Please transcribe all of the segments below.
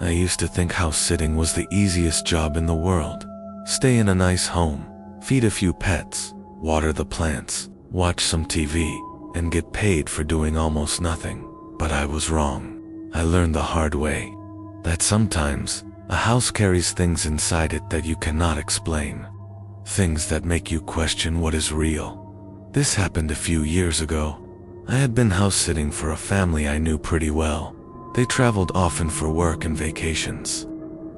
I used to think house sitting was the easiest job in the world. Stay in a nice home, feed a few pets, water the plants, watch some TV, and get paid for doing almost nothing. But I was wrong. I learned the hard way that sometimes a house carries things inside it that you cannot explain. Things that make you question what is real. This happened a few years ago. I had been house sitting for a family I knew pretty well. They traveled often for work and vacations.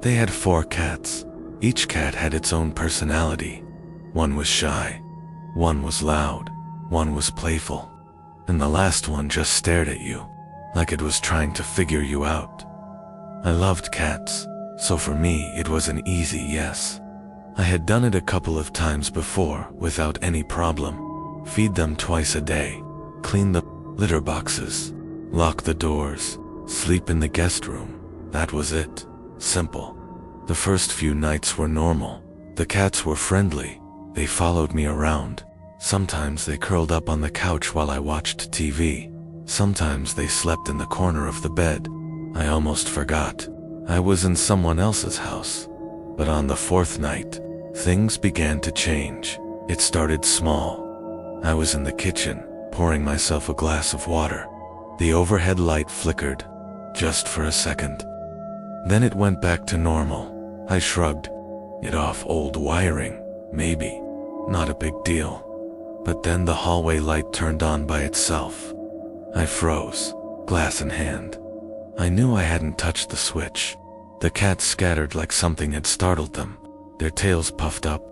They had 4 cats. Each cat had its own personality. One was shy, one was loud, one was playful, and the last one just stared at you, like it was trying to figure you out. I loved cats, so for me it was an easy yes. I had done it a couple of times before without any problem. Feed them twice a day, clean the litter boxes, lock the doors, sleep in the guest room. That was it. Simple. The first few nights were normal. The cats were friendly. They followed me around. Sometimes they curled up on the couch while I watched TV. Sometimes they slept in the corner of the bed. I almost forgot I was in someone else's house. But on the 4th night, things began to change. It started small. I was in the kitchen, pouring myself a glass of water. The overhead light flickered, just for a second. Then it went back to normal. I shrugged it off. Old wiring, maybe. Not a big deal. But then the hallway light turned on by itself. I froze, glass in hand. I knew I hadn't touched the switch. The cats scattered like something had startled them. Their tails puffed up.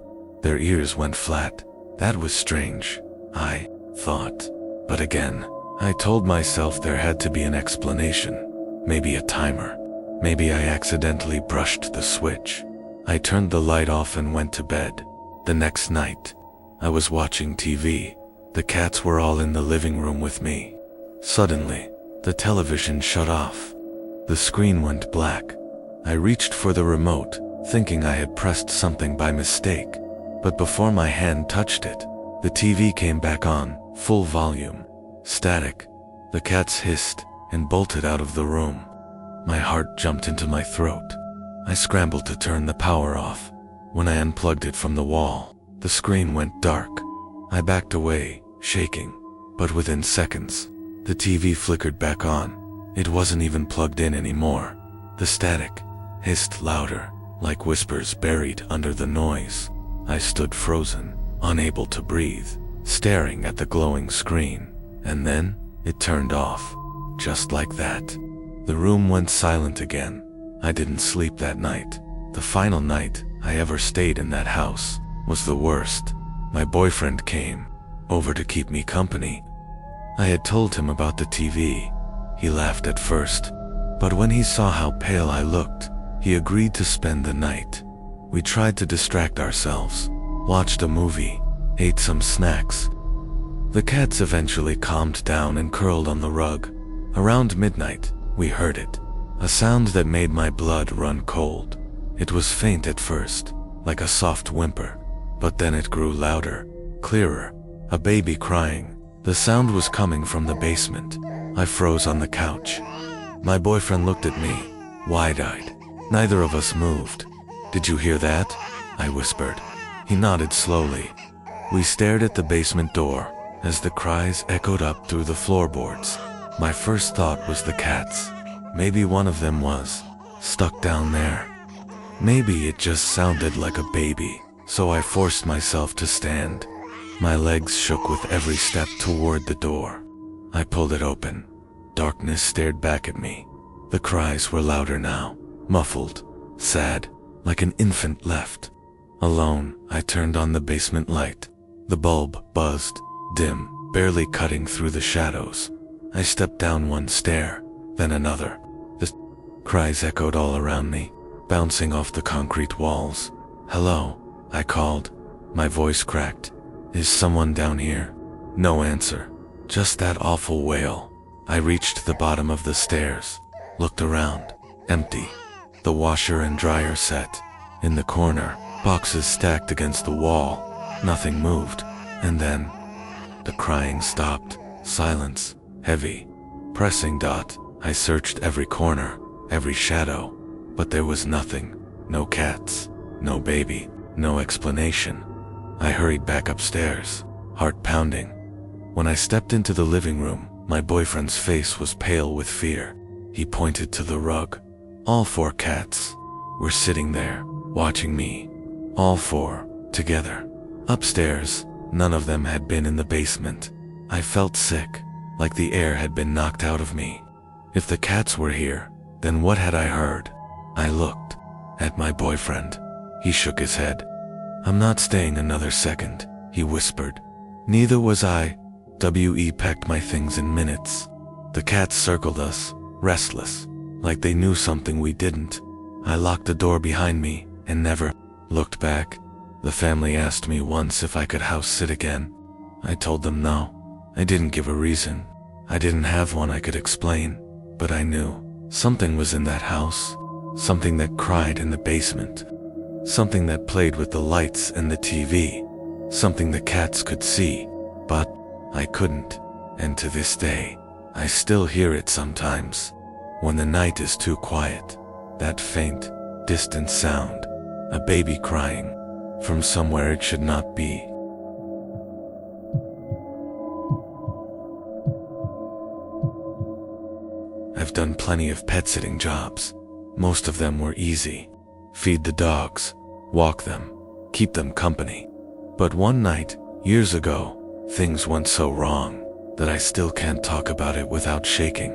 Their ears went flat. That was strange, I thought. But again, I told myself there had to be an explanation. Maybe a timer. Maybe I accidentally brushed the switch. I turned the light off and went to bed. The next night, I was watching TV. The cats were all in the living room with me. Suddenly, the television shut off. The screen went black. I reached for the remote, thinking I had pressed something by mistake. But before my hand touched it, the TV came back on, full volume. Static. The cats hissed and bolted out of the room. My heart jumped into my throat. I scrambled to turn the power off. When I unplugged it from the wall, the screen went dark. I backed away, shaking. But within seconds, the TV flickered back on. It wasn't even plugged in anymore. The static hissed louder, like whispers buried under the noise. I stood frozen, unable to breathe, staring at the glowing screen. And then, it turned off. Just like that. The room went silent again. I didn't sleep that night. The final night I ever stayed in that house was the worst. My boyfriend came over to keep me company. I had told him about the TV. He laughed at first, but when he saw how pale I looked, he agreed to spend the night. We tried to distract ourselves, watched a movie, ate some snacks. The cats eventually calmed down and curled on the rug. Around midnight, we heard it. A sound that made my blood run cold. It was faint at first, like a soft whimper, but then it grew louder, clearer. A baby crying. The sound was coming from the basement. I froze on the couch. My boyfriend looked at me, wide-eyed. Neither of us moved. "Did you hear that?" I whispered. He nodded slowly. We stared at the basement door as the cries echoed up through the floorboards. My first thought was the cats. Maybe one of them was stuck down there. Maybe it just sounded like a baby, so I forced myself to stand. My legs shook with every step toward the door. I pulled it open. Darkness stared back at me. The cries were louder now, muffled, sad, like an infant left. Alone, I turned on the basement light. The bulb buzzed, dim, barely cutting through the shadows. I stepped down one stair, then another. The cries echoed all around me, bouncing off the concrete walls. "Hello," I called. My voice cracked. "Is someone down here?" No answer. Just that awful wail. I reached the bottom of the stairs, looked around. Empty. The washer and dryer set. In the corner, boxes stacked against the wall. Nothing moved. And then, the crying stopped. Silence. Heavy. Pressing dot. I searched every corner, every shadow. but there was nothing. No cats, no baby, no explanation. I hurried back upstairs, heart pounding. When I stepped into the living room, my boyfriend's face was pale with fear. He pointed to the rug. All 4 cats were sitting there, watching me. All 4, together. Upstairs, none of them had been in the basement. I felt sick, like the air had been knocked out of me. If the cats were here, then what had I heard? I looked at my boyfriend. He shook his head. "I'm not staying another second," he whispered. Neither was I. We packed my things in minutes. The cats circled us, restless, like they knew something we didn't. I locked the door behind me and never looked back. The family asked me once if I could house sit again. I told them no. I didn't give a reason. I didn't have one I could explain, but I knew something was in that house, something that cried in the basement, something that played with the lights and the TV, something the cats could see, but I couldn't. And to this day, I still hear it sometimes. When the night is too quiet, that faint, distant sound, a baby crying from somewhere it should not be. I've done plenty of pet sitting jobs. Most of them were easy. Feed the dogs, walk them, keep them company. But one night, years ago, things went so wrong that I still can't talk about it without shaking.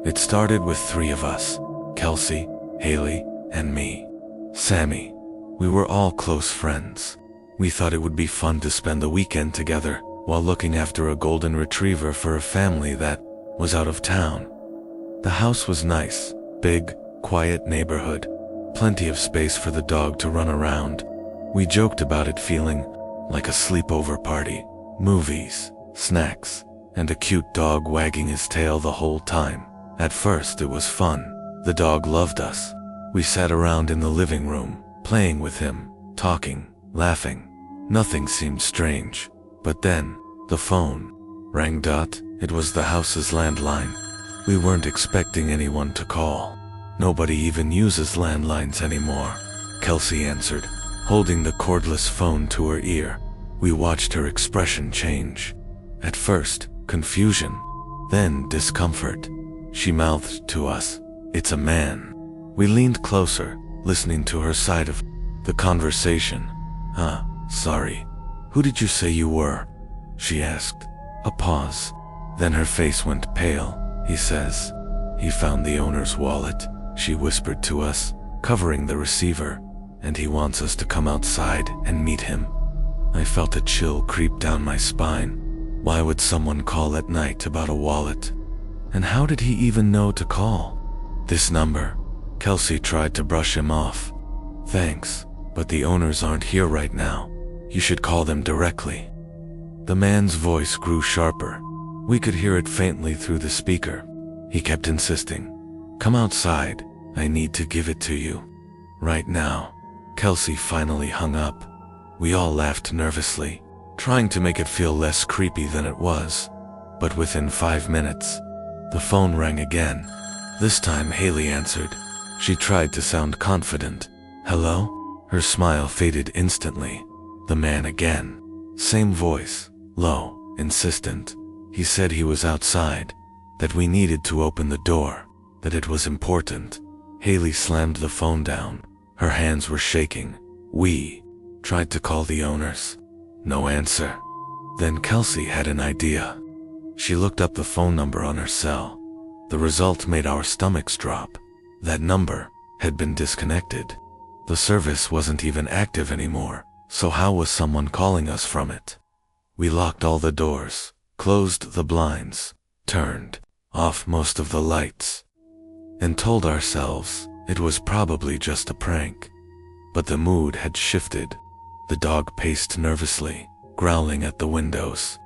It started with 3 of us, Kelsey, Haley, and me. Sammy. We were all close friends. We thought it would be fun to spend the weekend together while looking after a golden retriever for a family that was out of town. The house was nice, big, quiet neighborhood, plenty of space for the dog to run around. We joked about it feeling like a sleepover party, movies, snacks, and a cute dog wagging his tail the whole time. At first it was fun. The dog loved us. We sat around in the living room, playing with him, talking, laughing. Nothing seemed strange. But then, the phone rang. It was the house's landline. We weren't expecting anyone to call. Nobody even uses landlines anymore. Kelsey answered, holding the cordless phone to her ear. We watched her expression change. At first, confusion, then discomfort. She mouthed to us, "It's a man." We leaned closer, listening to her side of the conversation. Sorry. Who did you say you were?" she asked. A pause. Then her face went pale. "He says he found the owner's wallet," she whispered to us, covering the receiver, "and he wants us to come outside and meet him." I felt a chill creep down my spine. Why would someone call at night about a wallet? And how did he even know to call? "This number." Kelsey tried to brush him off. "Thanks, but the owners aren't here right now. You should call them directly." The man's voice grew sharper. We could hear it faintly through the speaker. He kept insisting, "Come outside. I need to give it to you. Right now." Kelsey finally hung up. We all laughed nervously, trying to make it feel less creepy than it was. But within 5 minutes, the phone rang again. This time Haley answered. She tried to sound confident. "Hello?" Her smile faded instantly. The man again. Same voice, low, insistent. He said he was outside, that we needed to open the door, that it was important. Haley slammed the phone down. Her hands were shaking. We tried to call the owners. No answer. Then Kelsey had an idea. She looked up the phone number on her cell. The result made our stomachs drop. That number had been disconnected. The service wasn't even active anymore, so how was someone calling us from it? We locked all the doors, closed the blinds, turned off most of the lights, and told ourselves it was probably just a prank. But the mood had shifted. The dog paced nervously, growling at the windows.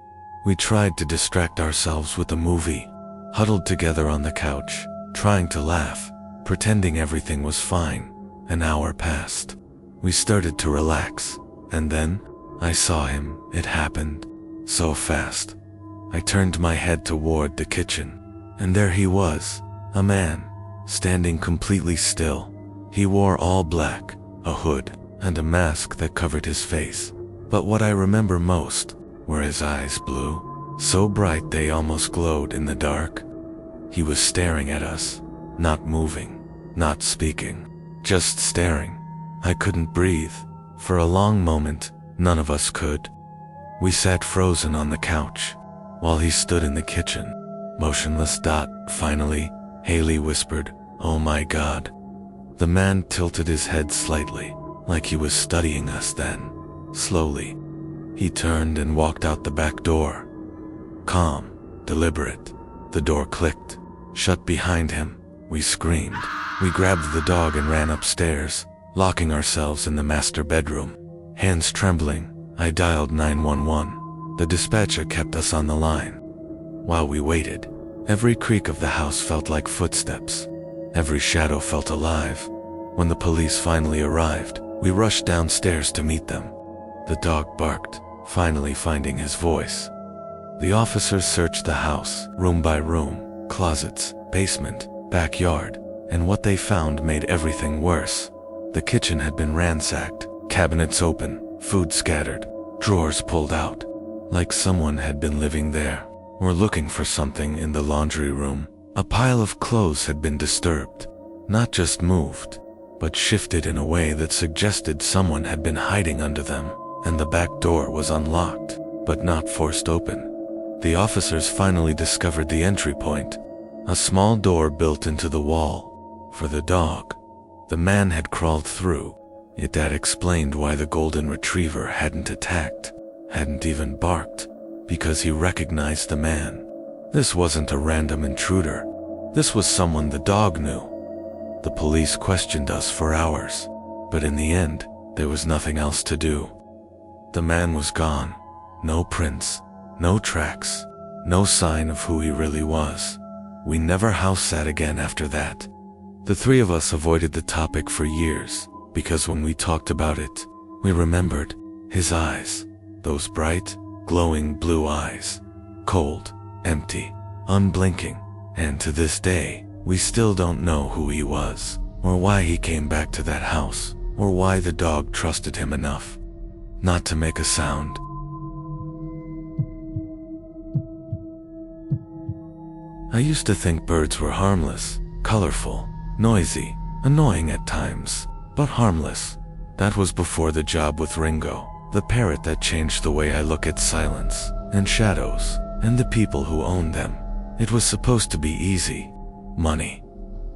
We tried to distract ourselves with a movie, huddled together on the couch, trying to laugh, pretending everything was fine. An hour passed. We started to relax, and then I saw him. It happened so fast. I turned my head toward the kitchen, and there he was, a man, standing completely still. He wore all black, a hood, and a mask that covered his face. But what I remember most were his eyes blue, so bright they almost glowed in the dark. He was staring at us, not moving, not speaking, just staring. I couldn't breathe. For a long moment, none of us could. We sat frozen on the couch, while he stood in the kitchen, motionless. Finally, Haley whispered, "Oh my God." The man tilted his head slightly, like he was studying us then. Slowly, he turned and walked out the back door. Calm, deliberate. The door clicked, shut behind him. We screamed. We grabbed the dog and ran upstairs, locking ourselves in the master bedroom. Hands trembling, I dialed 911. The dispatcher kept us on the line. While we waited, every creak of the house felt like footsteps. Every shadow felt alive. When the police finally arrived, we rushed downstairs to meet them. The dog barked, finally finding his voice. The officers searched the house, room by room, closets, basement, backyard, and what they found made everything worse. The kitchen had been ransacked, cabinets open, food scattered, drawers pulled out, like someone had been living there, or looking for something. In the laundry room, a pile of clothes had been disturbed, not just moved, but shifted in a way that suggested someone had been hiding under them, and the back door was unlocked, but not forced open. The officers finally discovered the entry point, a small door built into the wall. For the dog, the man had crawled through. That explained why the golden retriever hadn't attacked, hadn't even barked, because he recognized the man. This wasn't a random intruder. This was someone the dog knew. The police questioned us for hours, but in the end, there was nothing else to do. The man was gone. No prints, no tracks, no sign of who he really was. We never house sat again after that. The three of us avoided the topic for years, because when we talked about it, we remembered his eyes, those bright, glowing blue eyes, cold, empty, unblinking, and to this day, we still don't know who he was, or why he came back to that house, or why the dog trusted him enough not to make a sound. I used to think birds were harmless, colorful, noisy, annoying at times, but harmless. That was before the job with Ringo, the parrot that changed the way I look at silence, and shadows, and the people who own them. It was supposed to be easy. Money.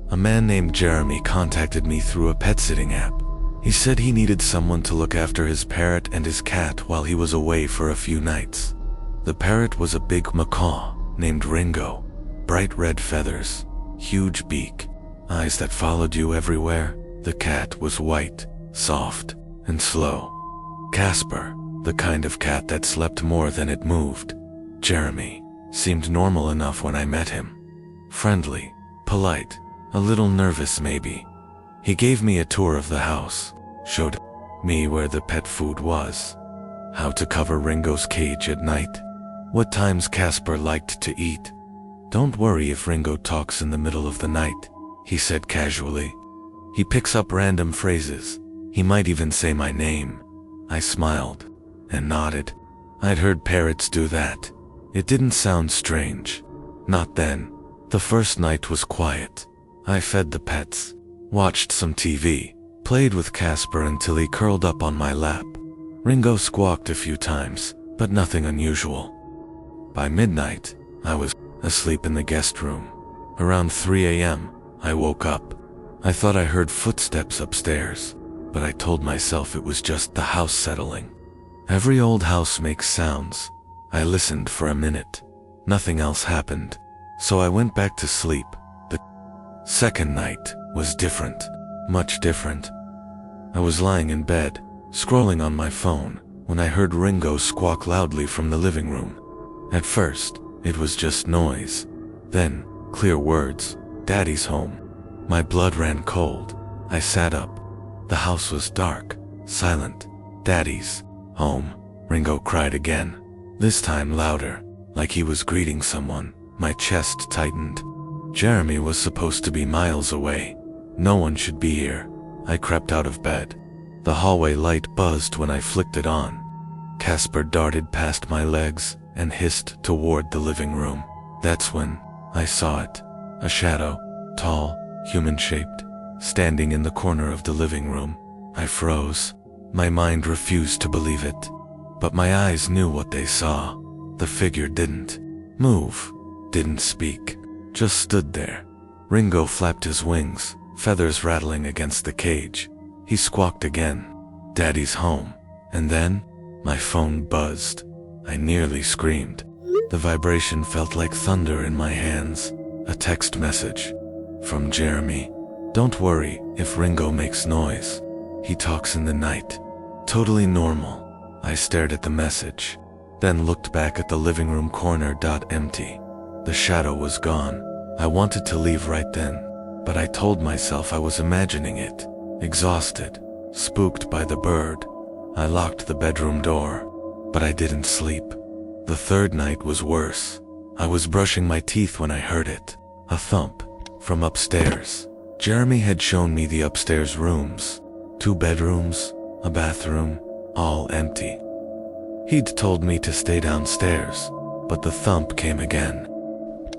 A man named Jeremy contacted me through a pet-sitting app. He said he needed someone to look after his parrot and his cat while he was away for a few nights. The parrot was a big macaw named Ringo. Bright red feathers, huge beak, eyes that followed you everywhere. The cat was white, soft, and slow. Casper, the kind of cat that slept more than it moved. Jeremy seemed normal enough when I met him. Friendly, polite, a little nervous maybe. He gave me a tour of the house, showed me where the pet food was, how to cover Ringo's cage at night, what times Casper liked to eat. "Don't worry if Ringo talks in the middle of the night," he said casually. "He picks up random phrases. He might even say my name." I smiled and nodded. I'd heard parrots do that. It didn't sound strange. Not then. The first night was quiet. I fed the pets, watched some TV, played with Casper until he curled up on my lap. Ringo squawked a few times, but nothing unusual. By midnight, I was asleep in the guest room. Around 3 a.m., I woke up. I thought I heard footsteps upstairs, but I told myself it was just the house settling. Every old house makes sounds. I listened for a minute. Nothing else happened, so I went back to sleep. The second night was different, much different. I was lying in bed, scrolling on my phone, when I heard Ringo squawk loudly from the living room. At first, it was just noise. Then, clear words, "Daddy's home." My blood ran cold. I sat up. The house was dark, silent. "Daddy's home," Ringo cried again. This time louder, like he was greeting someone. My chest tightened. Jeremy was supposed to be miles away. No one should be here. I crept out of bed. The hallway light buzzed when I flicked it on. Casper darted past my legs and hissed toward the living room. That's when I saw it. A shadow, tall, human-shaped, standing in the corner of the living room. I froze. My mind refused to believe it. But my eyes knew what they saw. The figure didn't move, didn't speak, just stood there. Ringo flapped his wings, feathers rattling against the cage. He squawked again, "Daddy's home." And then, my phone buzzed. I nearly screamed. The vibration felt like thunder in my hands. A text message from Jeremy. "Don't worry if Ringo makes noise. He talks in the night. Totally normal." I stared at the message, then looked back at the living room corner. Empty. The shadow was gone. I wanted to leave right then, but I told myself I was imagining it. Exhausted, spooked by the bird, I locked the bedroom door, but I didn't sleep. The third night was worse. I was brushing my teeth when I heard it. A thump from upstairs. Jeremy had shown me the upstairs rooms. 2 bedrooms, a bathroom, all empty. He'd told me to stay downstairs, but the thump came again,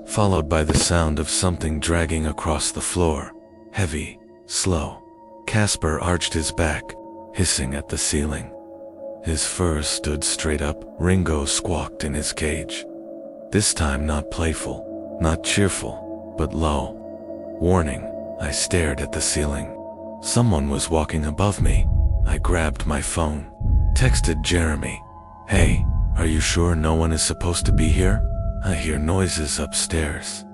followed by the sound of something dragging across the floor. Heavy, slow. Casper arched his back, hissing at the ceiling. His fur stood straight up. Ringo squawked in his cage. This time not playful, not cheerful, but low. Warning. I stared at the ceiling. Someone was walking above me. I grabbed my phone, texted Jeremy. "Hey, are you sure no one is supposed to be here? I hear noises upstairs."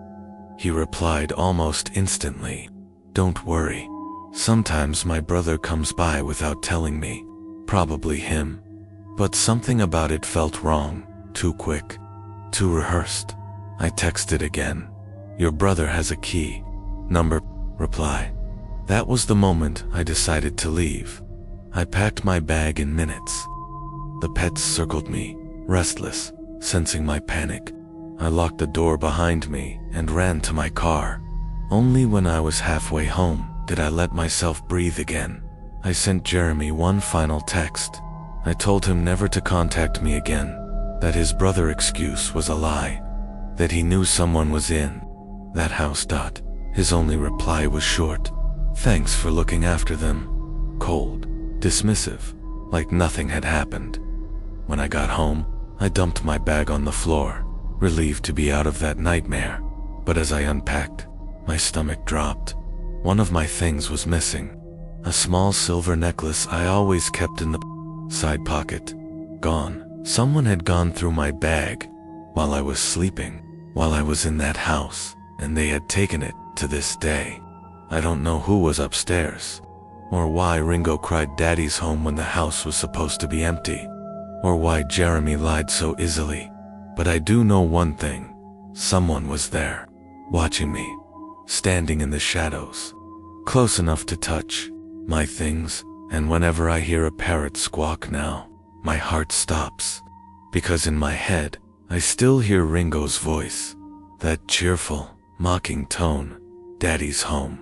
He replied almost instantly, "Don't worry. Sometimes my brother comes by without telling me. Probably him." But something about it felt wrong, too quick, too rehearsed. I texted again. "Your brother has a key. Number." Reply. That was the moment I decided to leave. I packed my bag in minutes. The pets circled me, restless, sensing my panic. I locked the door behind me and ran to my car. Only when I was halfway home did I let myself breathe again. I sent Jeremy one final text. I told him never to contact me again, that his brother excuse was a lie, that he knew someone was in that house. His only reply was short. "Thanks for looking after them." Cold, dismissive, like nothing had happened. When I got home, I dumped my bag on the floor, relieved to be out of that nightmare. But as I unpacked, my stomach dropped. One of my things was missing. A small silver necklace I always kept in the side pocket. Gone. Someone had gone through my bag while I was sleeping, while I was in that house, and they had taken it to this day. I don't know who was upstairs, or why Ringo cried "Daddy's home" when the house was supposed to be empty, or why Jeremy lied so easily. But I do know one thing. Someone was there, watching me, standing in the shadows, close enough to touch my things. And whenever I hear a parrot squawk now, my heart stops, because in my head, I still hear Ringo's voice, that cheerful, mocking tone, "Daddy's home."